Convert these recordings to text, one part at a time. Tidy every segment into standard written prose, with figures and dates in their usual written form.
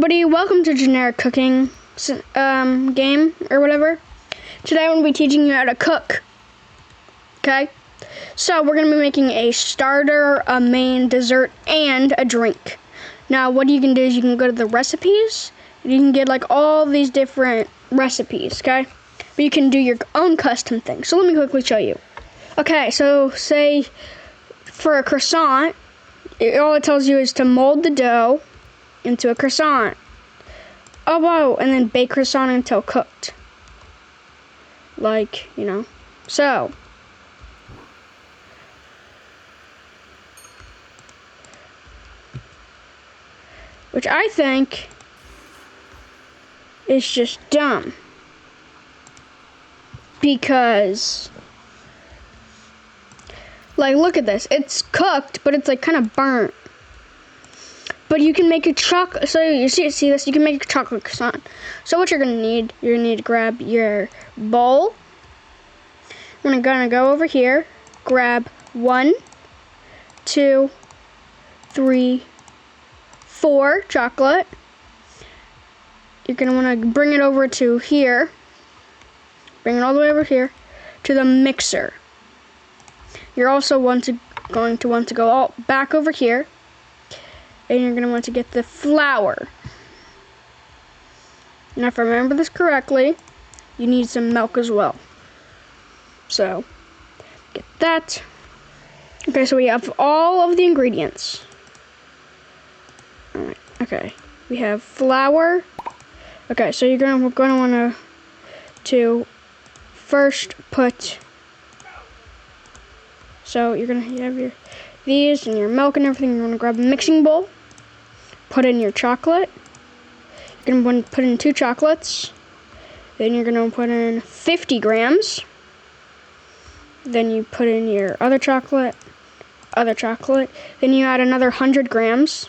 everybody, welcome to Generic Cooking game or whatever. Today I'm going to be teaching you how to cook. Okay? So we're going to be making a starter, a main, dessert, and a drink. Now what you can do is you can go to the recipes and you can get like all these different recipes, okay? But you can do your own custom thing. So let me quickly show you. Okay, so say for a croissant, all it tells you is to mold the dough into a croissant. Oh wow, and then bake croissant until cooked. Like, you know. So which I think is just dumb. Because like look at this. It's cooked, but it's like kind of burnt. But you can make a chocolate, so you see this, you can make a chocolate croissant. So what you're gonna need to grab your bowl. We're gonna go over here, grab 1, 2, 3, 4 chocolate. You're gonna wanna bring it over to here. Bring it all the way over here to the mixer. You're also going to want to go all back over here. And you're going to want to get the flour. Now, if I remember this correctly, you need some milk as well. So, get that. Okay, so we have all of the ingredients. Alright, okay. We have flour. Okay, so you're going to want to first put... So, you're going to have these and your milk and everything. You're going to grab a mixing bowl. Put in your chocolate. You're going to want to put in 2 chocolates. Then you're going to put in 50 grams. Then you put in your other chocolate. Then you add another 100 grams.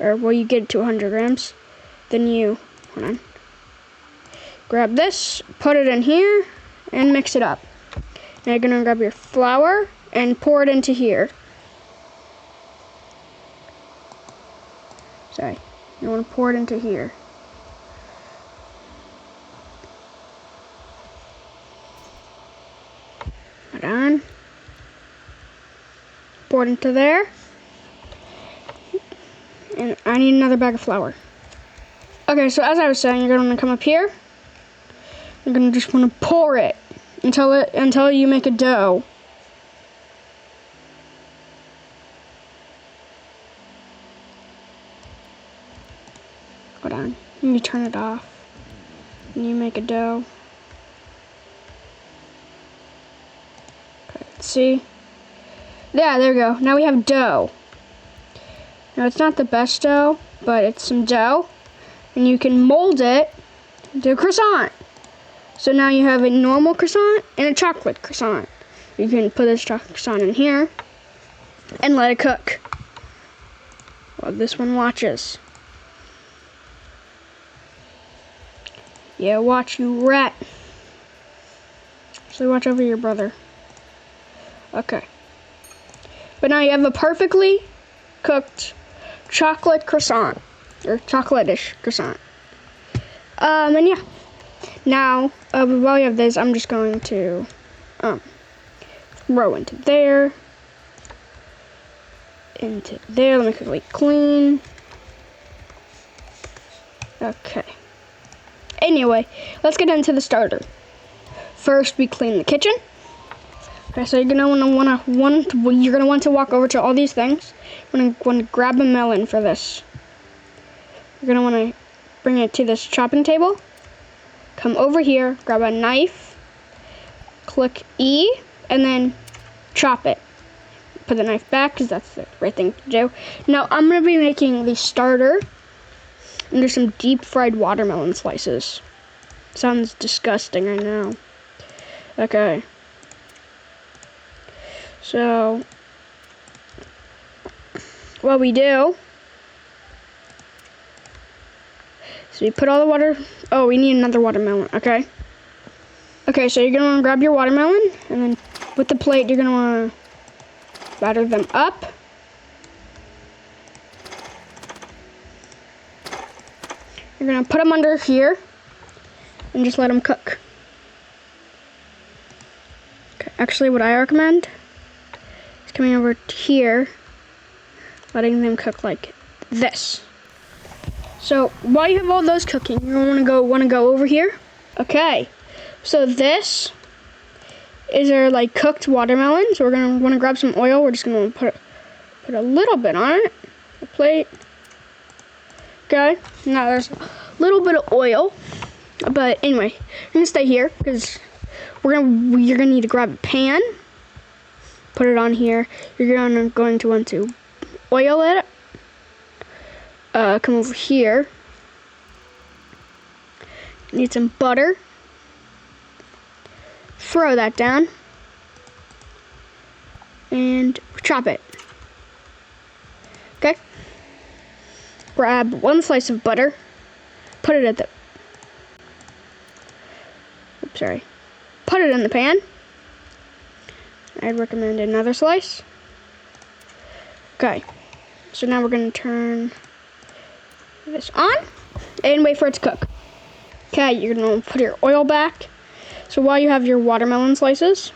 Or, well, you get it to 100 grams. Then you, hold on. Grab this, put it in here, and mix it up. Now you're going to grab your flour and pour it into here. Sorry, you want to pour it into here. Hold on. Pour it into there. And I need another bag of flour. Okay, so as I was saying, you're going to come up here. You're going to just want to pour it until you make a dough. Hold on. You turn it off. And you make a dough. Okay, let's see. Yeah, there we go. Now we have dough. Now it's not the best dough, but it's some dough. And you can mold it into a croissant. So now you have a normal croissant and a chocolate croissant. You can put this chocolate croissant in here and let it cook while this one watches. Yeah, watch, you rat. So watch over your brother. Okay. But now you have a perfectly cooked chocolate croissant. Or chocolate-ish croissant. And yeah. Now, while you have this, I'm just going to throw into there. Into there. Let me quickly clean. Okay. Anyway, let's get into the starter. First, we clean the kitchen. Okay, so you're gonna want to walk over to all these things. You're gonna want to grab a melon for this. You're gonna want to bring it to this chopping table. Come over here, grab a knife, click E, and then chop it. Put the knife back because that's the right thing to do. Now I'm gonna be making the starter. And there's some deep fried watermelon slices. Sounds disgusting, I know. Okay. So, what we do, so we put all the water, oh, we need another watermelon, okay. Okay, so you're gonna wanna grab your watermelon, and then with the plate, you're gonna wanna batter them up. You're gonna put them under here and just let them cook. Okay, actually what I recommend is coming over here, letting them cook like this. So while you have all those cooking, you want to go over here. Okay, so this is our like cooked watermelon. So we're gonna want to grab some oil. We're just gonna put a little bit on it, a plate. Okay, now there's a little bit of oil, but anyway, I'm gonna stay here because you're gonna need to grab a pan, put it on here. You're going to want to oil it. Come over here. Need some butter. Throw that down. And chop it. Okay. Grab one slice of butter. Put it Put it in the pan. I'd recommend another slice. Okay. So now we're going to turn this on and wait for it to cook. Okay, you're gonna put your oil back. So while you have your watermelon slices,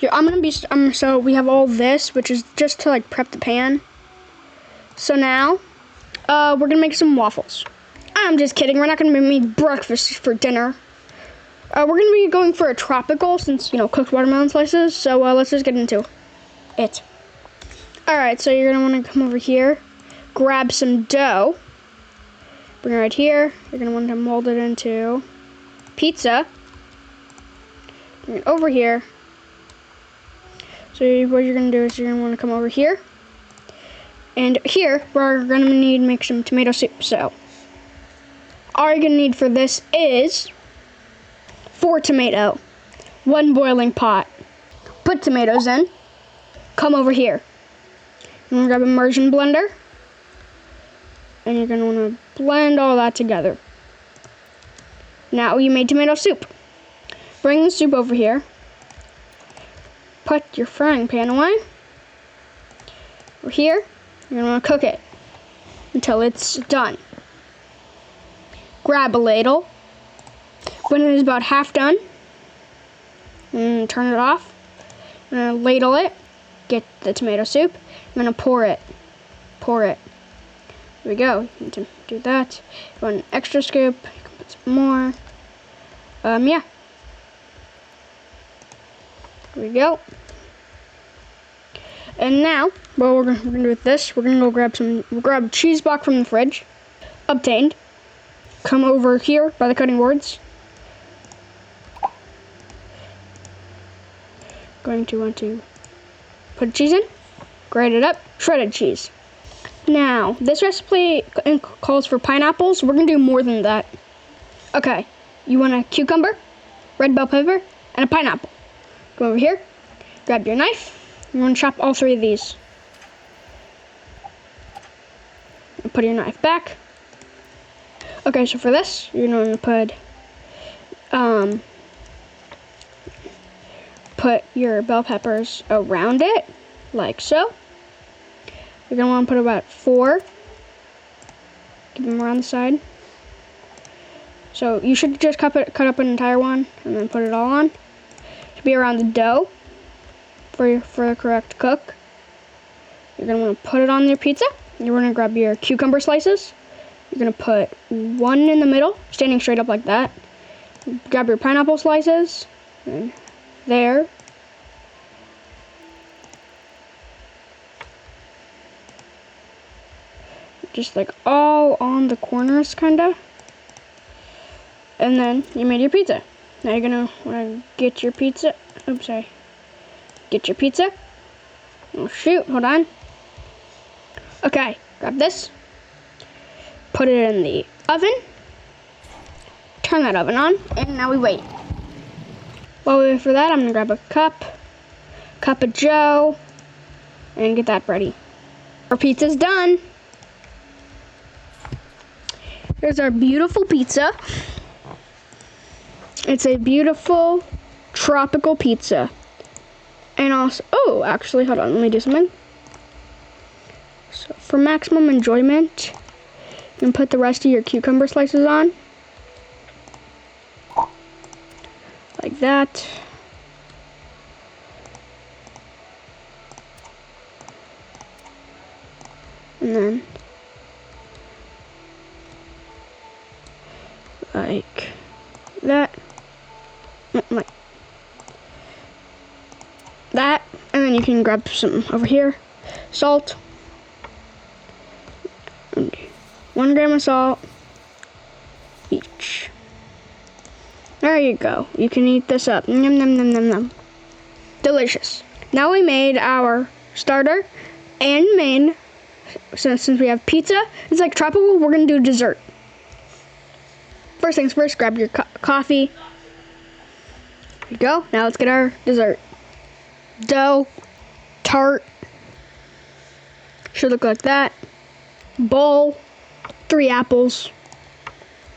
so we have all this, which is just to like prep the pan. So now, we're gonna make some waffles. I'm just kidding. We're not gonna make breakfast for dinner. We're gonna be going for a tropical since cooked watermelon slices. So let's just get into it. All right, so you're gonna want to come over here. Grab some dough, bring it right here. You're going to want to mold it into pizza. Bring it over here. So what you're going to do is you're going to want to come over here. And here, we're going to need to make some tomato soup. So all you're going to need for this is 4 tomato, 1 boiling pot. Put tomatoes in. Come over here. I'm going to grab an immersion blender. And you're going to want to blend all that together. Now you made tomato soup. Bring the soup over here. Put your frying pan away. Over here, you're going to want to cook it until it's done. Grab a ladle. When it is about half done, and turn it off. I'm going to ladle it. Get the tomato soup. I'm going to pour it. Pour it. There we go. You need to do that. You want an extra scoop. You can put some more. Yeah. There we go. And now, what we're gonna do with this, we're gonna go grab a cheese block from the fridge. Obtained. Come over here by the cutting boards. Going to want to put cheese in. Grate it up. Shredded cheese. Now, this recipe calls for pineapples. We're going to do more than that. Okay, you want a cucumber, red bell pepper, and a pineapple. Go over here, grab your knife. You want to chop all 3 of these. And put your knife back. Okay, so for this, you're going to put your bell peppers around it, like so. You're going to want to put about 4. Keep them around the side. So you should just cut up an entire one and then put it all on. To be around the dough for the correct cook. You're going to want to put it on your pizza. You're going to grab your cucumber slices. You're going to put 1 in the middle, standing straight up like that. Grab your pineapple slices. And there. Just like all on the corners, kinda. And then you made your pizza. Now you're gonna wanna get your pizza. Oops, sorry. Get your pizza. Oh shoot, hold on. Okay, grab this. Put it in the oven. Turn that oven on, and now we wait. While we wait for that, I'm gonna grab a cup of Joe, and get that ready. Our pizza's done. Here's our beautiful pizza. It's a beautiful tropical pizza. And also, oh, actually, hold on, let me do something. So for maximum enjoyment, And put the rest of your cucumber slices on. Like that. And then like that. Like that. And then you can grab some over here. Salt. And 1 gram of salt each. There you go. You can eat this up. Yum, yum, yum, yum, yum. Delicious. Now we made our starter and main. Since we have pizza, it's like tropical, we're going to do dessert. First things first, grab your coffee. There you go. Now let's get our dessert. Dough. Tart. Should look like that. Bowl. 3 apples.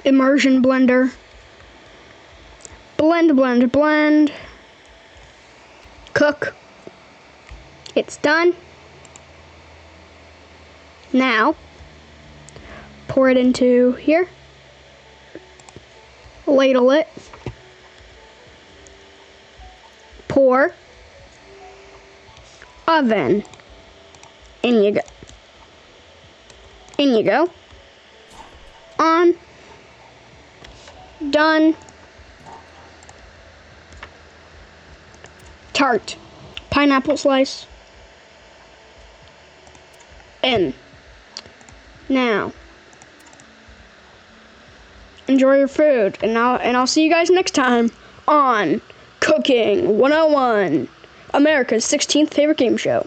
Immersion blender. Blend, blend, blend. Cook. It's done. Now, pour it into here. Ladle it. Pour. Oven. In you go. In you go. On. Done. Tart. Pineapple slice. In. Now, enjoy your food, and I'll see you guys next time on Cooking 101, America's 16th favorite game show.